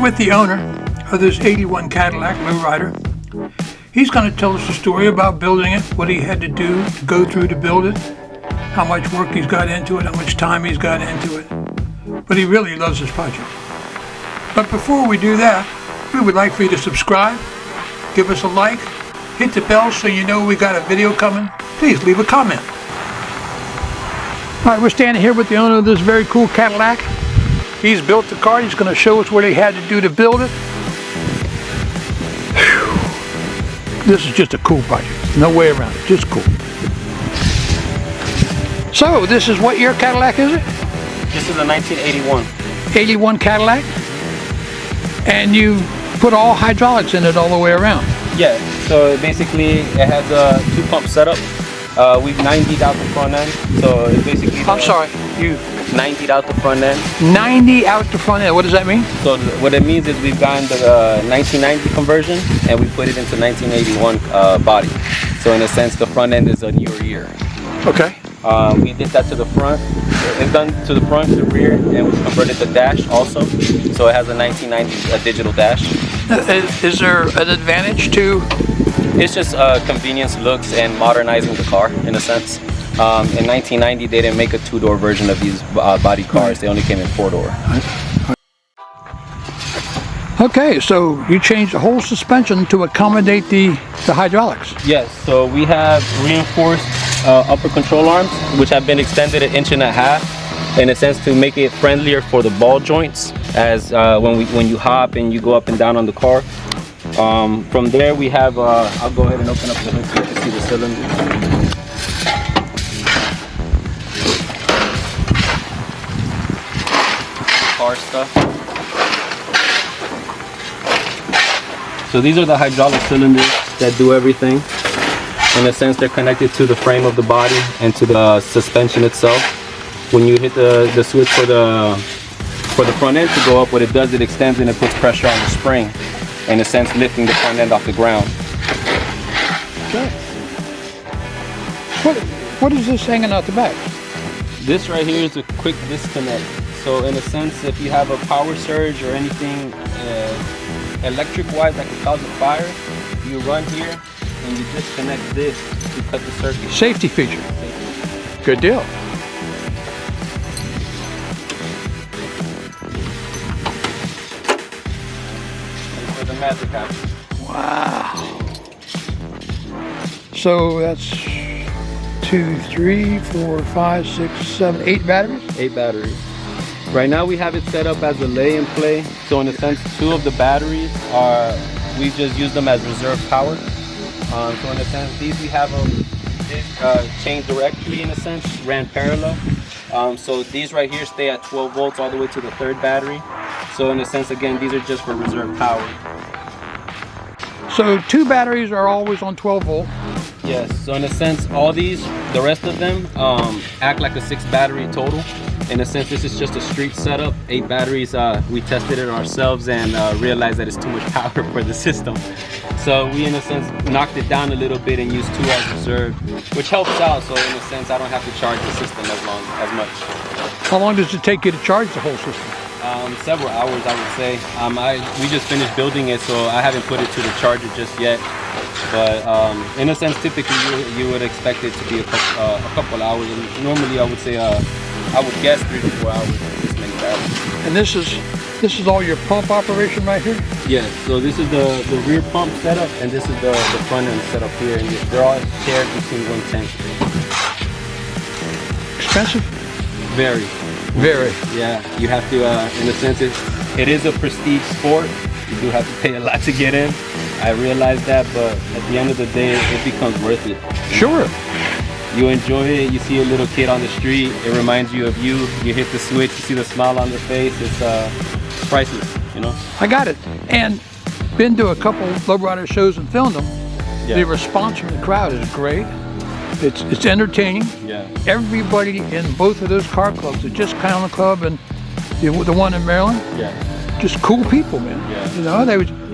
with the owner of this 81 Cadillac Lowrider. He's going to tell us a story about building it, what he had to do to go through to build it, how much work he's got into it, how much time he's got into it. But he really loves this project. But before we do that, we would like for you to subscribe, give us a like, hit the bell so you know we got a video coming. Please leave a comment. All right, we're standing here with the owner of this very cool Cadillac. He's built the car. He's going to show us what he had to do to build it. Whew. This is just a cool project. No way around it. Just cool. So, this is what year Cadillac is it? This is a 1981. 81 Cadillac? And you put all hydraulics in it all the way around? Yeah, so basically it has a 2-pump setup. We've 90'd out the front end, so it's basically... I'm sorry, you... 90'd out the front end. 90 out the front end, what does that mean? So what it means is we've gotten the 1990 conversion and we put it into 1981 body. So in a sense, the front end is a newer year. Okay. We did that to the front. It's done to the front, the rear, and we converted the dash also. So it has a 1990 digital dash. Is there an advantage to? It's just convenience, looks, and modernizing the car in a sense. In 1990, they didn't make a 2-door version of these body cars. They only came in 4-door. Okay, so you changed the whole suspension to accommodate the hydraulics. Yes, so we have reinforced upper control arms, which have been extended 1.5 inches in a sense to make it friendlier for the ball joints as when you hop and you go up and down on the car. From there we have, I'll go ahead and open up the hood so you can see the cylinder. Car stuff. So these are the hydraulic cylinders that do everything. In a sense, they're connected to the frame of the body and to the suspension itself. When you hit the switch for the front end to go up, what it does, it extends and it puts pressure on the spring. In a sense, lifting the front end off the ground. Okay. What is this hanging out the back? This right here is a quick disconnect. So in a sense, if you have a power surge or anything electric-wise that can cause a fire, you run here and you disconnect this to cut the circuit. Safety feature. Good deal. Where the magic happens. Wow. So that's 2, 3, 4, 5, 6, 7, 8 batteries? 8 batteries. Right now we have it set up as a lay and play. So in a sense, 2 of the batteries we just use them as reserve power. So in a sense, these we have them chained directly in a sense, ran parallel. So these right here stay at 12 volts all the way to the 3rd battery. So in a sense, again, these are just for reserve power. So 2 batteries are always on 12 volt. Yes, so in a sense, all these, the rest of them act like a 6 battery total. In a sense, this is just a street setup. 8 batteries, we tested it ourselves and realized that it's too much power for the system. So we, in a sense, knocked it down a little bit and used 2 as reserve, which helps out. So in a sense, I don't have to charge the system as much. How long does it take you to charge the whole system? Several hours, I would say. We just finished building it, so I haven't put it to the charger just yet. But in a sense, typically you would expect it to be a couple hours. And normally, I would say I would guess 3 to 4 hours. This many batteries. And this is all your pump operation right here? Yes. So this is the rear pump setup, and this is the front end setup here, and they're all shared between one tank. Expensive? Very. Very. Yeah, you have to, in a sense, it is a prestige sport. You do have to pay a lot to get in. I realize that, but at the end of the day, it becomes worth it. Sure. You enjoy it, you see a little kid on the street, it reminds you of you, you hit the switch, you see the smile on their face, it's priceless, you know? I got it. And been to a couple lowrider shows and filmed them. Yeah. The response from the crowd is great. It's entertaining. Yeah. Everybody in both of those car clubs, the Just Clown Club and the one in Maryland, yeah, just cool people, man. Yeah. You know,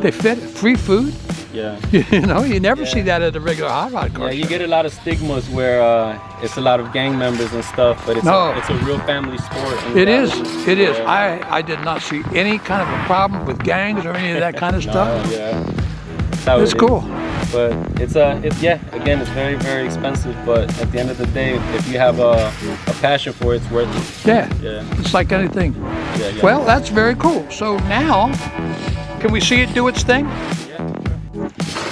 they fed free food. Yeah. You know, you never see that at a regular hot rod car Yeah, you show. get a lot of stigmas where it's a lot of gang members and stuff, but it's a real family sport. It is. It is. Yeah. I did not see any kind of a problem with gangs or any of that kind of stuff. Yeah. That's how It's cool. But it's again, it's very, very expensive, but at the end of the day, if you have a passion for it, it's worth it. Yeah. Yeah. It's like anything. Yeah, yeah. Well, that's very cool. So now, can we see it do its thing? Yeah, sure.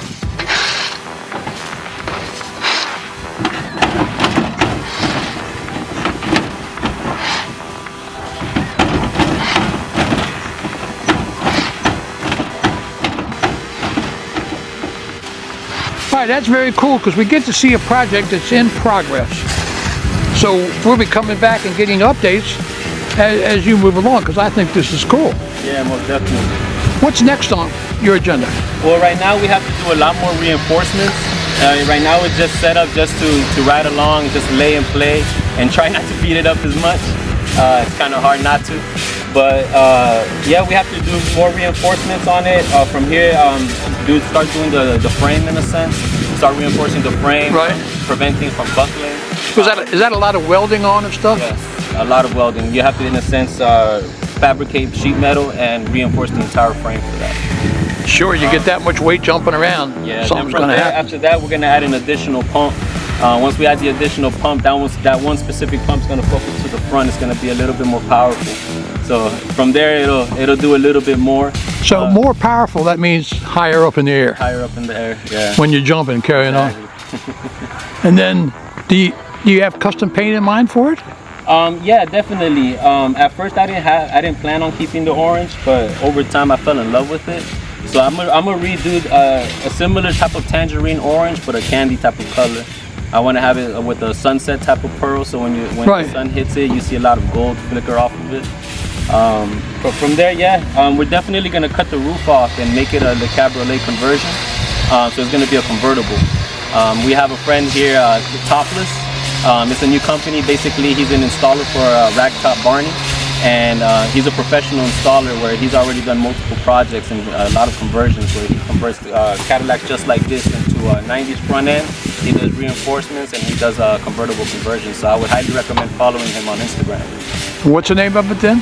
All right, that's very cool because we get to see a project that's in progress. So we'll be coming back and getting updates as you move along because I think this is cool. Yeah, most definitely. What's next on your agenda? Well, right now we have to do a lot more reinforcements. Right now it's just set up just to ride along, just lay and play, and try not to beat it up as much. It's kind of hard not to. But yeah, we have to do more reinforcements on it. From here, start doing the frame in a sense. Start reinforcing the frame, right. Prevent things from buckling. Is that a lot of welding on and stuff? Yes, a lot of welding. You have to, in a sense, fabricate sheet metal and reinforce the entire frame for that. Sure, you get that much weight jumping around. Yeah, something's going to happen. After that, we're going to add an additional pump. Once we add the additional pump, that one specific pump is going to focus to the front. It's going to be a little bit more powerful. So from there, it'll do a little bit more. So more powerful, that means higher up in the air. Higher up in the air, yeah. When you're jumping, carrying on. And then, do you have custom paint in mind for it? Yeah, definitely. At first, I didn't plan on keeping the orange, but over time, I fell in love with it. So I'm gonna redo a similar type of tangerine orange, but a candy type of color. I want to have it with a sunset type of pearl, so when right. the sun hits it, you see a lot of gold flicker off of it. But from there, yeah, we're definitely gonna cut the roof off and make it a Le Cabriolet conversion. So it's gonna be a convertible. We have a friend here, Topless. It's a new company. Basically, he's an installer for Ragtop Barney, and he's a professional installer where he's already done multiple projects and a lot of conversions where he converts Cadillacs just like this into a 90s front end. He does reinforcements and he does convertible conversions. So I would highly recommend following him on Instagram. What's the name of it then?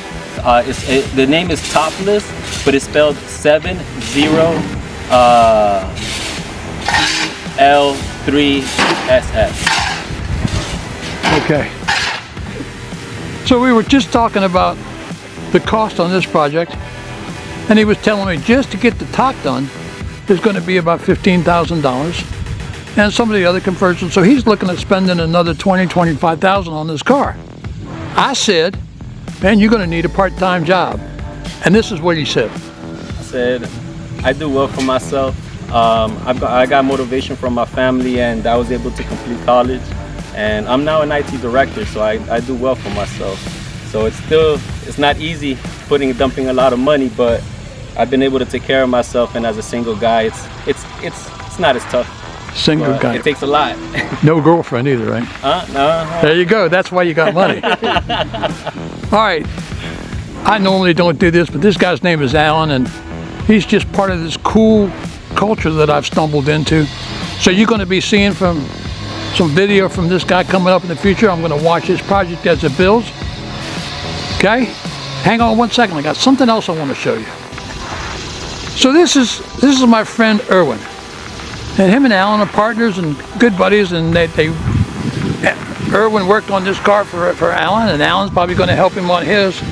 The name is Topless, but it's spelled 70L3SS. Okay. So we were just talking about the cost on this project, and he was telling me just to get the top done is going to be about $15,000, and some of the other conversions. So he's looking at spending another $20,000-25,000 on this car. I said, man, you're going to need a part-time job, and this is what he said. I said, I do well for myself. I got motivation from my family, and I was able to complete college. And I'm now an IT director, so I do well for myself. So it's not easy dumping a lot of money, but I've been able to take care of myself. And as a single guy, it's not as tough. Single guy. It takes a lot. No girlfriend either, right? No. There you go. That's why you got money. All right. I normally don't do this, but this guy's name is Alan, and he's just part of this cool culture that I've stumbled into. So you're going to be seeing some video from this guy coming up in the future. I'm going to watch his project as it builds. Okay? Hang on one second. I got something else I want to show you. So this is my friend Erwin. And him and Alan are partners and good buddies, and Erwin worked on this car for Alan, and Alan's probably going to help him on his.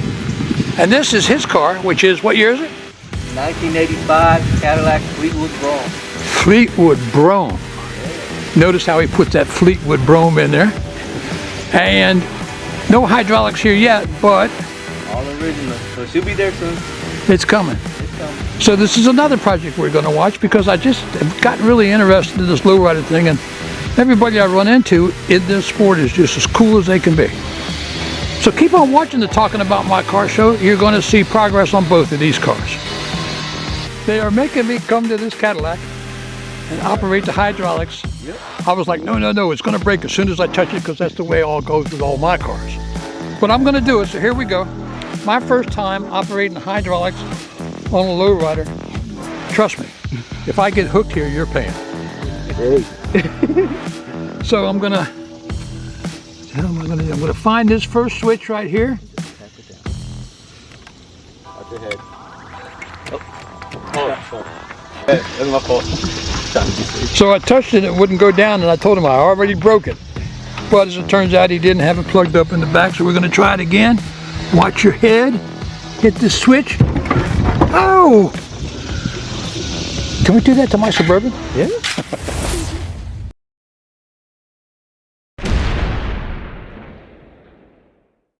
And this is his car, which is, what year is it? 1985 Cadillac Fleetwood Brougham. Fleetwood Brougham. Notice how he puts that Fleetwood Brougham in there. And no hydraulics here yet, but all original. So it should be there soon. It's coming. So this is another project we're going to watch because I just have gotten really interested in this lowrider thing, and everybody I run into in this sport is just as cool as they can be. So keep on watching the Talkn About My Car show. You're going to see progress on both of these cars. They are making me come to this Cadillac and operate the hydraulics. Yep. I was like, no, it's going to break as soon as I touch it because that's the way it all goes with all my cars. But I'm going to do it, so here we go. My first time operating hydraulics on a lowrider, trust me, if I get hooked here, you're paying. Hey. So I'm gonna find this first switch right here. Out your head. Oh, that's my fault. So I touched it, it wouldn't go down, and I told him I already broke it. But as it turns out, he didn't have it plugged up in the back, so we're gonna try it again. Watch your head, hit the switch. Oh! Can we do that to my Suburban? Yeah.